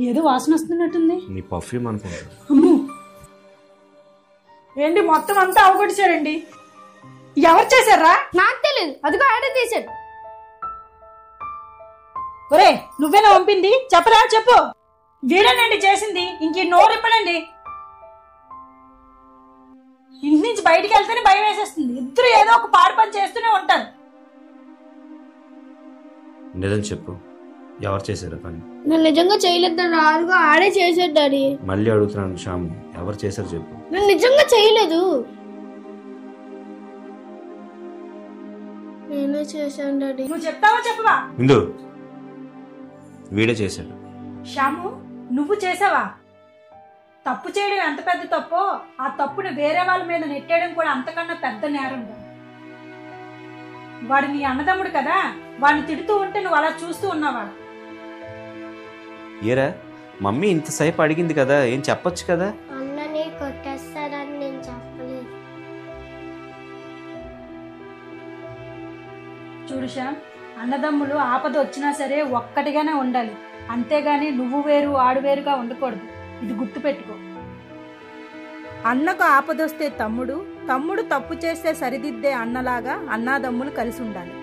ఏదో వాసన వస్తున్నట్టుంది. నీ పర్ఫ్యూమ్ అనుకుంటా. అమ్మో, ఏంటి మొత్తం అంతా అవగొడిచారండి? ఎవరు చేశారా? నాకు తెలియదు, అదిగో ఆడే తీసాడు. ఒరే, నువ్వేనా పంపింది? చెప్పరా, చెప్పు. వీడేనండి చేసింది. ఇంక నోరు ఇప్పడండి. ఇంటి నుంచి బయటికి వెళ్తేనే భయం వేసేస్తుంది. ఇద్దరు ఏదో ఒక పాడు పని చేస్తూనే ఉంటారు. నిజం చెప్పు, ఎవరు చేశారు పని? నేను నిజంగా చేయలేదు, అదిగో ఆడే చేసాడు డాడీ. మళ్ళీ అడుగుతున్నాను శ్యాము, ఎవరు చేశారు చెప్పు. నేను నిజంగా చేయలేదు. నేనే చేశాను డాడీ. నువ్వు చెప్తావా చెప్పవా? ఇందు, వీడే చేశాడు. శ్యాము, నువ్వు చేసావా? తప్పు చేయడం ఎంత పెద్ద తప్పో ఆ తప్పుని వేరే వాళ్ళ మీద నెట్టేయడం కూడా అంతకన్నా పెద్ద నేరం. వాడు నీ అన్నదమ్ముడు కదా, వాడిని తిడుతూ ఉంటే నువ్వు అలా చూస్తూ ఉన్నావా? ఏరా, మమ్మీ ఇంతసేపు అడిగింది కదా, ఏం చెప్పొచ్చు కదా. అన్నని కొట్టేస్తాడని నేను చెప్పలేదు. చూడు శ్యామ్, అన్నదమ్ములు ఆపద వచ్చినా సరే ఒక్కటిగానే ఉండాలి, అంతేగాని నువ్వు వేరు ఆడు వేరుగా ఉండకూడదు. ఇది గుర్తుపెట్టుకో. అన్నకు ఆపదొస్తే తమ్ముడు, తమ్ముడు తప్పు చేస్తే సరిదిద్దే అన్నలాగా అన్నాదమ్ములు కలిసి ఉండాలి.